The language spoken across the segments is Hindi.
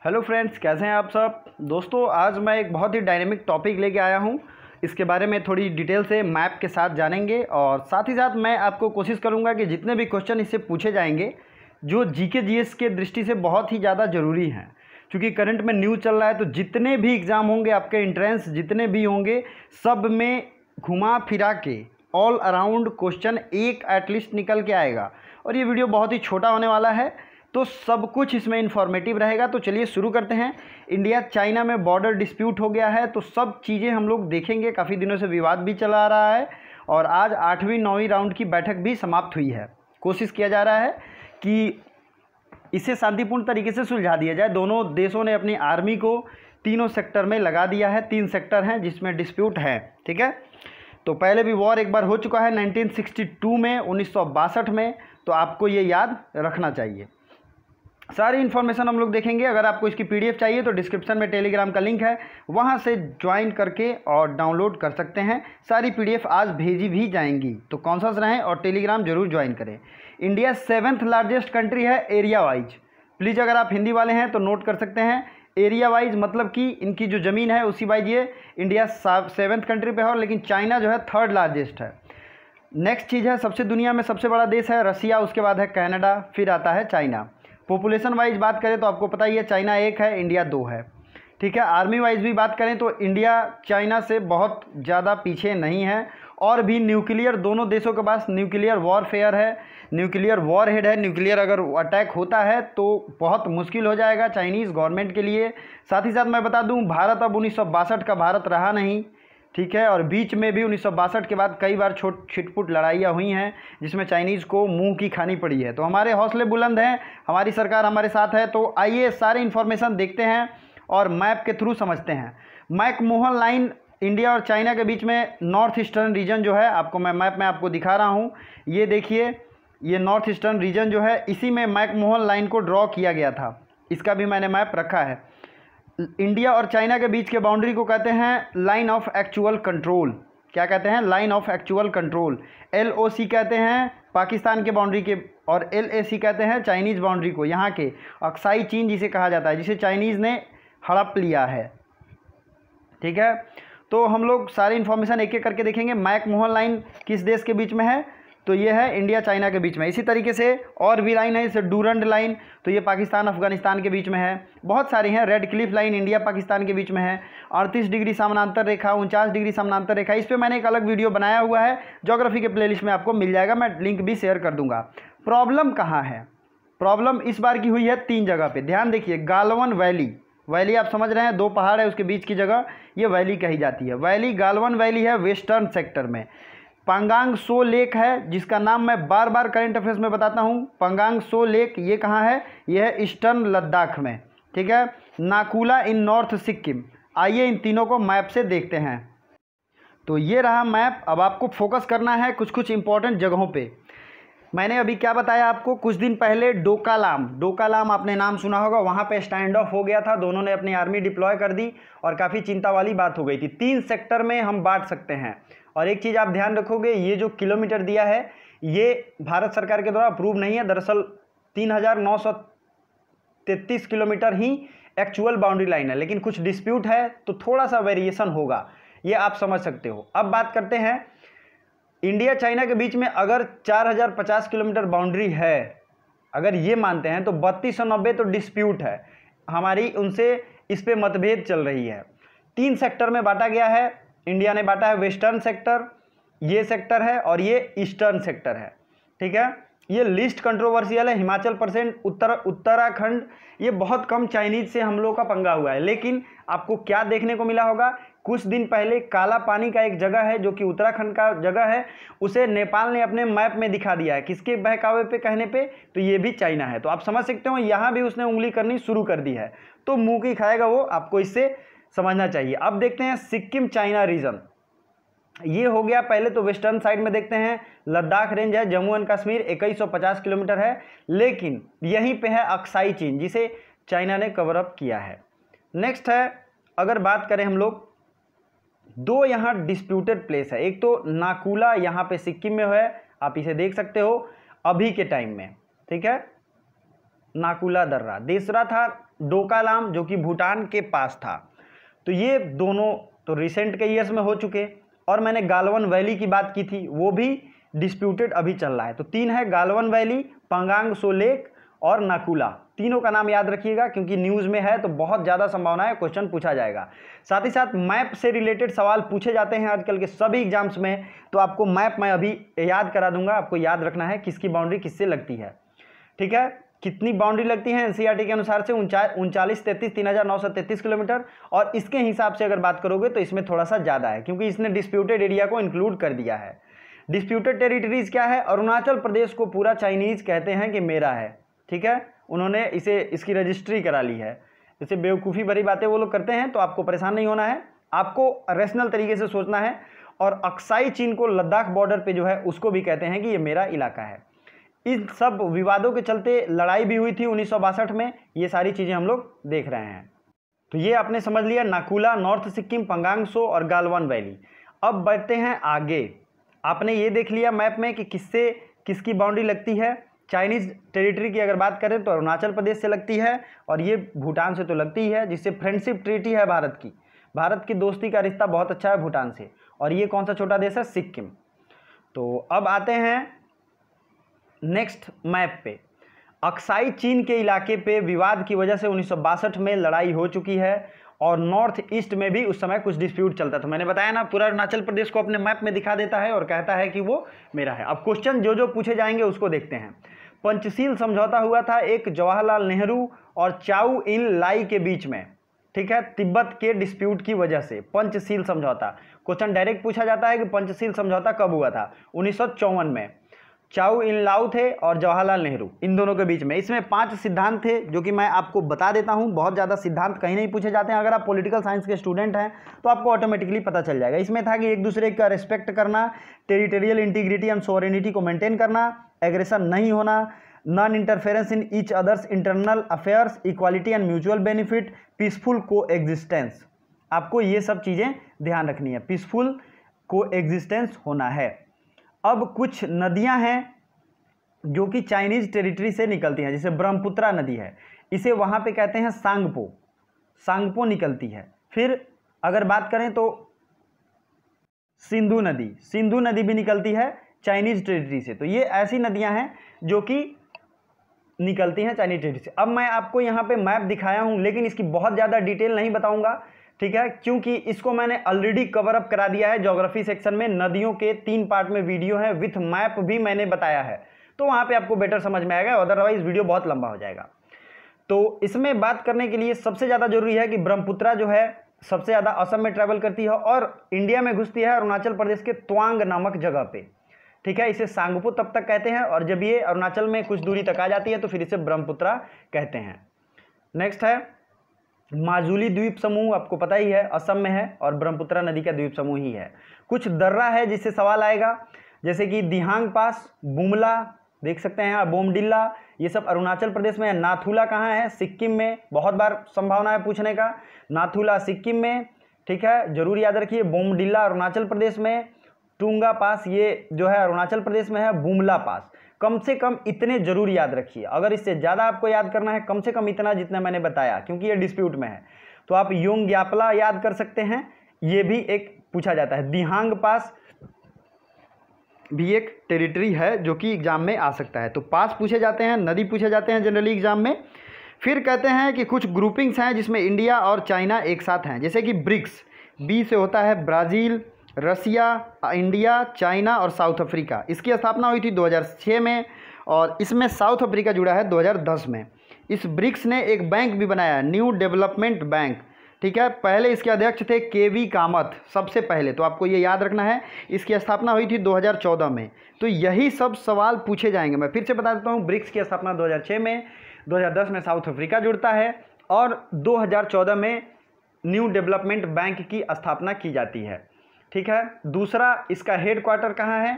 हेलो फ्रेंड्स, कैसे हैं आप सब। दोस्तों, आज मैं एक बहुत ही डायनेमिक टॉपिक लेके आया हूं। इसके बारे में थोड़ी डिटेल से मैप के साथ जानेंगे और साथ ही साथ मैं आपको कोशिश करूंगा कि जितने भी क्वेश्चन इससे पूछे जाएंगे जो जीके जीएस के दृष्टि से बहुत ही ज़्यादा ज़रूरी हैं, क्योंकि करंट में न्यूज़ चल रहा है। तो जितने भी एग्ज़ाम होंगे आपके, एंट्रेंस जितने भी होंगे, सब में घुमा फिरा के ऑल अराउंड क्वेश्चन एक एटलीस्ट निकल के आएगा। और ये वीडियो बहुत ही छोटा होने वाला है, तो सब कुछ इसमें इन्फॉर्मेटिव रहेगा। तो चलिए शुरू करते हैं। इंडिया चाइना में बॉर्डर डिस्प्यूट हो गया है, तो सब चीज़ें हम लोग देखेंगे। काफ़ी दिनों से विवाद भी चला आ रहा है और आज 8वीं 9वीं राउंड की बैठक भी समाप्त हुई है। कोशिश किया जा रहा है कि इसे शांतिपूर्ण तरीके से सुलझा दिया जाए। दोनों देशों ने अपनी आर्मी को तीनों सेक्टर में लगा दिया है। 3 सेक्टर हैं जिसमें डिस्प्यूट है, ठीक है। तो पहले भी वॉर एक बार हो चुका है 1962 में, 1962 में। तो आपको ये याद रखना चाहिए। सारी इन्फॉर्मेशन हम लोग देखेंगे। अगर आपको इसकी पीडीएफ चाहिए तो डिस्क्रिप्शन में टेलीग्राम का लिंक है, वहां से ज्वाइन करके और डाउनलोड कर सकते हैं। सारी पीडीएफ आज भेजी भी जाएंगी, तो कॉन्शियस रहें और टेलीग्राम जरूर ज्वाइन करें। इंडिया 7th लार्जेस्ट कंट्री है एरिया वाइज। प्लीज़ अगर आप हिंदी वाले हैं तो नोट कर सकते हैं। एरिया वाइज मतलब कि इनकी जो ज़मीन है उसी वाइज ये इंडिया 7th कंट्री पे है, लेकिन चाइना जो है 3rd लार्जेस्ट है। नेक्स्ट चीज़ है, सबसे दुनिया में सबसे बड़ा देश है रसिया, उसके बाद है कनाडा, फिर आता है चाइना। पॉपुलेशन वाइज बात करें तो आपको पता ही है, चाइना 1 है, इंडिया 2 है, ठीक है। आर्मी वाइज भी बात करें तो इंडिया चाइना से बहुत ज़्यादा पीछे नहीं है। और भी न्यूक्लियर, दोनों देशों के पास न्यूक्लियर वॉरफेयर है, न्यूक्लियर वॉरहेड है। न्यूक्लियर अगर अटैक होता है तो बहुत मुश्किल हो जाएगा चाइनीज़ गवर्नमेंट के लिए। साथ ही साथ मैं बता दूं, भारत अब 1962 का भारत रहा नहीं, ठीक है। और बीच में भी 1962 के बाद कई बार छिटपुट लड़ाइयाँ हुई हैं जिसमें चाइनीज़ को मुंह की खानी पड़ी है। तो हमारे हौसले बुलंद हैं, हमारी सरकार हमारे साथ है। तो आइए सारी इन्फॉर्मेशन देखते हैं और मैप के थ्रू समझते हैं। मैकमोहन लाइन इंडिया और चाइना के बीच में नॉर्थ ईस्टर्न रीजन जो है, आपको मैं मैप में आपको दिखा रहा हूँ। ये देखिए, ये नॉर्थ ईस्टर्न रीजन जो है, इसी में मैकमोहन लाइन को ड्रॉ किया गया था। इसका भी मैंने मैप रखा है। इंडिया और चाइना के बीच के बाउंड्री को कहते हैं लाइन ऑफ एक्चुअल कंट्रोल। क्या कहते हैं? Line of actual control. LOC कहते हैं पाकिस्तान के बाउंड्री के, और LAC कहते हैं चाइनीज़ बाउंड्री को। यहाँ के अक्साई चीन जिसे कहा जाता है, जिसे चाइनीज़ ने हड़प लिया है, ठीक है। तो हम लोग सारी इन्फॉर्मेशन एक एक करके देखेंगे। मैकमोहन लाइन किस देश के बीच में है? तो ये है इंडिया चाइना के बीच में। इसी तरीके से और भी लाइन है, जैसे डूरंड लाइन, तो ये पाकिस्तान अफगानिस्तान के बीच में है। बहुत सारी हैं। Red Cliff line India Pakistan के बीच में है। 38 डिग्री समानांतर रेखा, 49 डिग्री समानांतर रेखा, इस पर मैंने एक अलग वीडियो बनाया हुआ है, ज्योग्राफी के प्लेलिस्ट में आपको मिल जाएगा, मैं लिंक भी शेयर कर दूंगा। प्रॉब्लम कहाँ है? प्रॉब्लम इस बार की हुई है 3 जगह पर। ध्यान देखिए, गालवन वैली, वैली आप समझ रहे हैं, 2 पहाड़ है उसके बीच की जगह, ये वैली कही जाती है। वैली, गालवन वैली है वेस्टर्न सेक्टर में। पंगांग सो लेक है, जिसका नाम मैं बार बार करंट अफेयर्स में बताता हूँ। पंगांग सो लेक ये कहाँ है? ये है ईस्टर्न लद्दाख में, ठीक है। नाकुला इन नॉर्थ सिक्किम। आइए इन तीनों को मैप से देखते हैं। तो ये रहा मैप। अब आपको फोकस करना है कुछ कुछ इंपॉर्टेंट जगहों पे। मैंने अभी क्या बताया आपको, कुछ दिन पहले डोकालाम, डोकालाम आपने नाम सुना होगा, वहाँ पे स्टैंड ऑफ हो गया था, दोनों ने अपनी आर्मी डिप्लॉय कर दी और काफ़ी चिंता वाली बात हो गई थी। 3 सेक्टर में हम बांट सकते हैं। और एक चीज़ आप ध्यान रखोगे, ये जो किलोमीटर दिया है ये भारत सरकार के द्वारा अप्रूव नहीं है। दरअसल 3933 किलोमीटर ही एक्चुअल बाउंड्री लाइन है, लेकिन कुछ डिस्प्यूट है तो थोड़ा सा वेरिएशन होगा, ये आप समझ सकते हो। अब बात करते हैं इंडिया चाइना के बीच में। अगर 4050 किलोमीटर बाउंड्री है, अगर ये मानते हैं, तो 3290 तो डिस्प्यूट है हमारी, उनसे इस पे मतभेद चल रही है। 3 सेक्टर में बांटा गया है। इंडिया ने बांटा है वेस्टर्न सेक्टर, ये सेक्टर है, और ये ईस्टर्न सेक्टर है, ठीक है। ये लिस्ट कंट्रोवर्शियल है। हिमाचल परसेंट, उत्तराखंड, ये बहुत कम चाइनीज से हम लोग का पंगा हुआ है। लेकिन आपको क्या देखने को मिला होगा, कुछ दिन पहले काला पानी का एक जगह है जो कि उत्तराखंड का जगह है, उसे नेपाल ने अपने मैप में दिखा दिया है। किसके बहकावे पे, कहने पे? तो ये भी चाइना है। तो आप समझ सकते हो यहाँ भी उसने उंगली करनी शुरू कर दी है, तो मुंह की खाएगा वो, आपको इससे समझना चाहिए। अब देखते हैं सिक्किम चाइना रीजन। ये हो गया। पहले तो वेस्टर्न साइड में देखते हैं, लद्दाख रेंज है, जम्मू एंड कश्मीर 2150 किलोमीटर है, लेकिन यहीं पे है अक्साई चीन, जिसे चाइना ने कवर अप किया है। नेक्स्ट है, अगर बात करें हम लोग, 2 यहाँ डिस्प्यूटेड प्लेस है। एक तो नाकुला यहाँ पे सिक्किम में है, आप इसे देख सकते हो अभी के टाइम में, ठीक है। नाकुला दर्रा। तीसरा था डोकालाम जो कि भूटान के पास था। तो ये दोनों तो रिसेंट के ईयर्स में हो चुके। और मैंने गालवन वैली की बात की थी, वो भी डिस्प्यूटेड अभी चल रहा है। तो 3 है, गालवन वैली, पंगांग सो लेक और नाकुला। तीनों का नाम याद रखिएगा क्योंकि न्यूज़ में है तो बहुत ज़्यादा संभावना है क्वेश्चन पूछा जाएगा। साथ ही साथ मैप से रिलेटेड सवाल पूछे जाते हैं आजकल के सभी एग्जाम्स में। तो आपको मैप मैं अभी याद करा दूंगा, आपको याद रखना है किसकी बाउंड्री किससे लगती है। ठीक है, कितनी बाउंड्री लगती है एनसीईआरटी के अनुसार से 3933 किलोमीटर। और इसके हिसाब से अगर बात करोगे तो इसमें थोड़ा सा ज़्यादा है क्योंकि इसने डिस्प्यूटेड एरिया को इंक्लूड कर दिया है। डिस्प्यूटेड टेरिटरीज क्या है? अरुणाचल प्रदेश को पूरा चाइनीज कहते हैं कि मेरा है। ठीक है, उन्होंने इसकी रजिस्ट्री करा ली है। जैसे बेवकूफ़ी भरी बातें वो लोग करते हैं तो आपको परेशान नहीं होना है, आपको रेशनल तरीके से सोचना है। और अक्साई चीन को लद्दाख बॉर्डर पे जो है उसको भी कहते हैं कि ये मेरा इलाका है। इन सब विवादों के चलते लड़ाई भी हुई थी 1962 में। ये सारी चीज़ें हम लोग देख रहे हैं। तो ये आपने समझ लिया, नाकुला, नॉर्थ सिक्किम, पंगांग सो और गालवन वैली। अब बढ़ते हैं आगे। आपने ये देख लिया मैप में कि किससे किसकी बाउंड्री लगती है। चाइनीज़ टेरिटरी की अगर बात करें तो अरुणाचल प्रदेश से लगती है और ये भूटान से तो लगती है, जिससे फ्रेंडशिप ट्रीटी है भारत की। भारत की दोस्ती का रिश्ता बहुत अच्छा है भूटान से। और ये कौन सा छोटा देश है? सिक्किम। तो अब आते हैं नेक्स्ट मैप पे। अक्साई चीन के इलाके पे विवाद की वजह से 1962 में लड़ाई हो चुकी है और नॉर्थ ईस्ट में भी उस समय कुछ डिस्प्यूट चलता था। मैंने बताया ना, पूरा अरुणाचल प्रदेश को अपने मैप में दिखा देता है और कहता है कि वो मेरा है। अब क्वेश्चन जो जो पूछे जाएंगे उसको देखते हैं। पंचशील समझौता हुआ था एक जवाहरलाल नेहरू और चाउ इन लाई के बीच में। ठीक है, तिब्बत के डिस्प्यूट की वजह से पंचशील समझौता। क्वेश्चन डायरेक्ट पूछा जाता है कि पंचशील समझौता कब हुआ था? 1954 में। चाउ इन लाओ थे और जवाहरलाल नेहरू, इन दोनों के बीच में। इसमें 5 सिद्धांत थे जो कि मैं आपको बता देता हूं। बहुत ज़्यादा सिद्धांत कहीं नहीं पूछे जाते हैं। अगर आप पॉलिटिकल साइंस के स्टूडेंट हैं तो आपको ऑटोमेटिकली पता चल जाएगा। इसमें था कि एक दूसरे का रिस्पेक्ट करना, टेरिटोरियल इंटीग्रिटी एंड सोवरेनिटी को मेंटेन करना, एग्रेशन नहीं होना, non interference in each others internal affairs, equality and mutual benefit, peaceful को एग्जिस्टेंस। आपको ये सब चीज़ें ध्यान रखनी है, पीसफुल को एग्जिस्टेंस होना है। अब कुछ नदियां हैं जो कि चाइनीज टेरिटरी से निकलती हैं, जैसे ब्रह्मपुत्रा नदी है, इसे वहां पे कहते हैं सांगपो। सांगपो निकलती है। फिर अगर बात करें तो सिंधु नदी भी निकलती है चाइनीज टेरिटरी से। तो ये ऐसी नदियां हैं जो कि निकलती हैं चाइनीज टेरिटरी से। अब मैं आपको यहाँ पे मैप दिखाया हूँ लेकिन इसकी बहुत ज़्यादा डिटेल नहीं बताऊँगा। ठीक है, क्योंकि इसको मैंने ऑलरेडी कवर अप करा दिया है ज्योग्राफी सेक्शन में। नदियों के 3 पार्ट में वीडियो है, विथ मैप भी मैंने बताया है, तो वहाँ पे आपको बेटर समझ में आएगा। अदरवाइज वीडियो बहुत लंबा हो जाएगा। तो इसमें बात करने के लिए सबसे ज़्यादा जरूरी है कि ब्रह्मपुत्रा जो है सबसे ज़्यादा असम में ट्रैवल करती है और इंडिया में घुसती है अरुणाचल प्रदेश के त्वांग नामक जगह पे। ठीक है, इसे सांगपो तब तक कहते हैं और जब ये अरुणाचल में कुछ दूरी तक आ जाती है तो फिर इसे ब्रह्मपुत्रा कहते हैं। नेक्स्ट है माजुली द्वीप समूह, आपको पता ही है असम में है और ब्रह्मपुत्रा नदी का द्वीप समूह ही है। कुछ दर्रा है जिससे सवाल आएगा, जैसे कि दिहांग पास, बुमला, देख सकते हैं यहाँ बोमडिल्ला, ये सब अरुणाचल प्रदेश में है। नाथुला कहाँ है? सिक्किम में। बहुत बार संभावना है पूछने का। नाथुला सिक्किम में। ठीक है, जरूर याद रखिए। बोमडिल्ला अरुणाचल प्रदेश में। टूंगा पास ये जो है अरुणाचल प्रदेश में है। बुमला पास। कम से कम इतने जरूर याद रखिए। अगर इससे ज़्यादा आपको याद करना है कम से कम इतना जितना मैंने बताया, क्योंकि ये डिस्प्यूट में है। तो आप योंग यापला याद कर सकते हैं, ये भी एक पूछा जाता है। दिहांग पास भी एक टेरिटरी है जो कि एग्जाम में आ सकता है। तो पास पूछे जाते हैं, नदी पूछे जाते हैं जनरली एग्जाम में। फिर कहते हैं कि कुछ ग्रुपिंग्स हैं जिसमें इंडिया और चाइना एक साथ हैं, जैसे कि ब्रिक्स। बी से होता है ब्राज़ील, रसिया, इंडिया, चाइना और साउथ अफ्रीका। इसकी स्थापना हुई थी 2006 में और इसमें साउथ अफ्रीका जुड़ा है 2010 में। इस ब्रिक्स ने एक बैंक भी बनाया, न्यू डेवलपमेंट बैंक। ठीक है, पहले इसके अध्यक्ष थे केवी कामत सबसे पहले, तो आपको ये याद रखना है। इसकी स्थापना हुई थी 2014 में। तो यही सब सवाल पूछे जाएंगे। मैं फिर से बता देता हूँ, ब्रिक्स की स्थापना 2006 में, 2010 में साउथ अफ्रीका जुड़ता है और 2014 में न्यू डेवलपमेंट बैंक की स्थापना की जाती है। ठीक है, दूसरा इसका हेड क्वार्टर कहाँ है?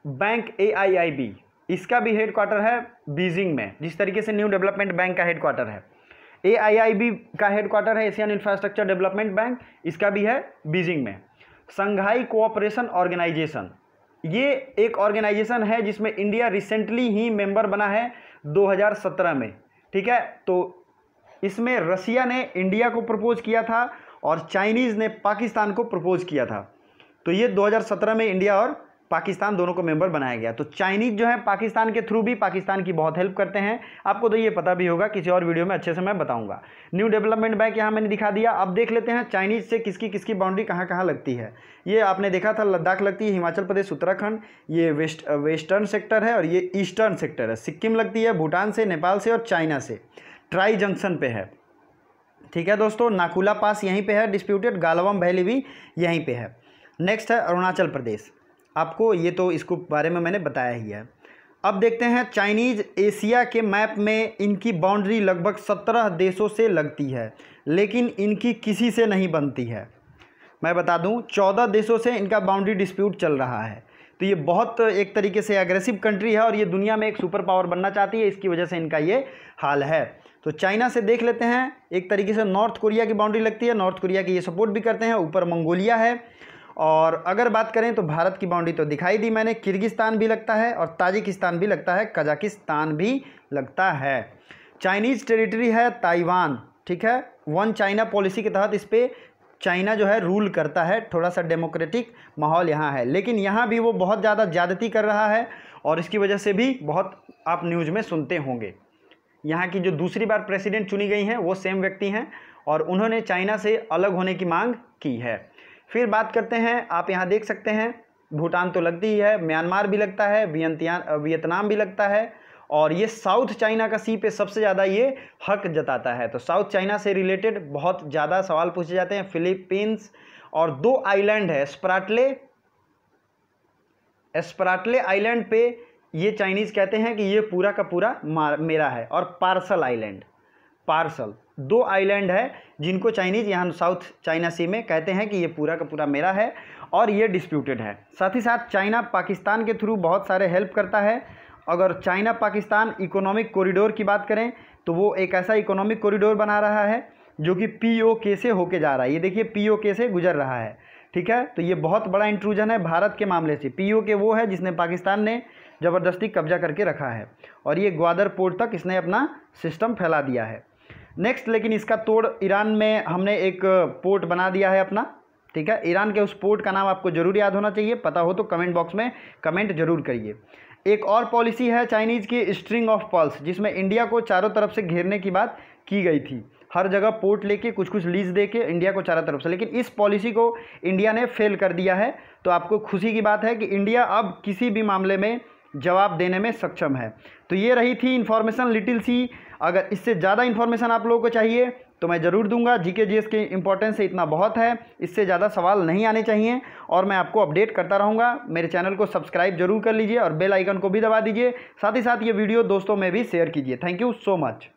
बैंक AIIB, इसका भी हेड क्वार्टर है बीजिंग में, जिस तरीके से न्यू डेवलपमेंट बैंक का हेड क्वार्टर है। AIIB का हेड क्वार्टर है एशियन इंफ्रास्ट्रक्चर डेवलपमेंट बैंक, इसका भी है बीजिंग में। संघाई कोऑपरेशन ऑर्गेनाइजेशन, ये एक ऑर्गेनाइजेशन है जिसमें इंडिया रिसेंटली ही मेंबर बना है 2017 में। ठीक है। तो इसमें रसिया ने इंडिया को प्रपोज किया था और चाइनीज़ ने पाकिस्तान को प्रपोज किया था। तो ये 2017 में इंडिया और पाकिस्तान दोनों को मेंबर बनाया गया। तो चाइनीज़ जो है पाकिस्तान के थ्रू भी पाकिस्तान की बहुत हेल्प करते हैं। आपको तो ये पता भी होगा, किसी और वीडियो में अच्छे से मैं बताऊंगा। न्यू डेवलपमेंट बैंक यहाँ मैंने दिखा दिया। अब देख लेते हैं चाइनीज़ से किसकी किसकी बाउंड्री कहाँ कहाँ लगती है। ये आपने देखा था लद्दाख लगती है, हिमाचल प्रदेश, उत्तराखंड, ये वेस्टर्न सेक्टर है और ये ईस्टर्न सेक्टर है। सिक्किम लगती है भूटान से, नेपाल से और चाइना से, ट्राई जंक्शन पे है। ठीक है दोस्तों, नाकुला पास यहीं पे है डिस्प्यूटेड, गालवम वैली भी यहीं पे है। नेक्स्ट है अरुणाचल प्रदेश। आपको ये तो इसको बारे में मैंने बताया ही है। अब देखते हैं चाइनीज़ एशिया के मैप में इनकी बाउंड्री लगभग 17 देशों से लगती है, लेकिन इनकी किसी से नहीं बनती है। मैं बता दूं 14 देशों से इनका बाउंड्री डिस्प्यूट चल रहा है। तो ये बहुत एक तरीके से एग्रेसिव कंट्री है और ये दुनिया में एक सुपर पावर बनना चाहती है, इसकी वजह से इनका ये हाल है। तो चाइना से देख लेते हैं, एक तरीके से नॉर्थ कोरिया की बाउंड्री लगती है, नॉर्थ कोरिया की ये सपोर्ट भी करते हैं। ऊपर मंगोलिया है। और अगर बात करें तो भारत की बाउंड्री तो दिखाई दी मैंने, किर्गिस्तान भी लगता है और ताजिकिस्तान भी लगता है, कजाकिस्तान भी लगता है। चाइनीज़ टेरिटरी है ताइवान। ठीक है, वन चाइना पॉलिसी के तहत इस पर चाइना जो है रूल करता है। थोड़ा सा डेमोक्रेटिक माहौल यहाँ है, लेकिन यहाँ भी वो बहुत ज़्यादा ज़्यादती कर रहा है और इसकी वजह से भी बहुत आप न्यूज़ में सुनते होंगे। यहाँ की जो दूसरी बार प्रेसिडेंट चुनी गई हैं वो सेम व्यक्ति हैं और उन्होंने चाइना से अलग होने की मांग की है। फिर बात करते हैं, आप यहाँ देख सकते हैं भूटान तो लगती ही है, म्यांमार भी लगता है, वियतनाम भी लगता है और ये साउथ चाइना का सी पे सबसे ज़्यादा ये हक जताता है। तो साउथ चाइना से रिलेटेड बहुत ज़्यादा सवाल पूछे जाते हैं। फिलीपींस और 2 आइलैंड है, स्प्राटले आइलैंड पे ये चाइनीज़ कहते हैं कि ये पूरा का पूरा मेरा है। और पार्सल आइलैंड, 2 आइलैंड है जिनको चाइनीज़ यहाँ साउथ चाइना सी में कहते हैं कि ये पूरा का पूरा मेरा है और ये डिस्प्यूटेड है। साथ ही साथ चाइना पाकिस्तान के थ्रू बहुत सारे हेल्प करता है। अगर चाइना पाकिस्तान इकोनॉमिक कॉरिडोर की बात करें तो वो एक ऐसा इकोनॉमिक कॉरिडोर बना रहा है जो कि POK से होके जा रहा है। ये देखिए POK से गुजर रहा है। ठीक है, तो ये बहुत बड़ा इंट्रूजन है भारत के मामले से। POK वो है जिसने पाकिस्तान ने ज़बरदस्ती कब्जा करके रखा है और ये ग्वादर पोर्ट तक इसने अपना सिस्टम फैला दिया है। नेक्स्ट, लेकिन इसका तोड़ ईरान में हमने एक पोर्ट बना दिया है अपना। ठीक है, ईरान के उस पोर्ट का नाम आपको ज़रूर याद होना चाहिए, पता हो तो कमेंट बॉक्स में कमेंट जरूर करिए। एक और पॉलिसी है चाइनीज़ की स्ट्रिंग ऑफ पर्ल्स, जिसमें इंडिया को चारों तरफ से घेरने की बात की गई थी। हर जगह पोर्ट लेके कुछ कुछ लीज दे के इंडिया को चारों तरफ से, लेकिन इस पॉलिसी को इंडिया ने फेल कर दिया है। तो आपको खुशी की बात है कि इंडिया अब किसी भी मामले में जवाब देने में सक्षम है। तो ये रही थी इन्फॉर्मेशन लिटिल सी। अगर इससे ज़्यादा इन्फॉर्मेशन आप लोगों को चाहिए तो मैं ज़रूर दूंगा। GK GS के इंपॉर्टेंस से इतना बहुत है, इससे ज़्यादा सवाल नहीं आने चाहिए और मैं आपको अपडेट करता रहूँगा। मेरे चैनल को सब्सक्राइब जरूर कर लीजिए और बेल आइकन को भी दबा दीजिए। साथ ही साथ ये वीडियो दोस्तों में भी शेयर कीजिए। Thank you so much.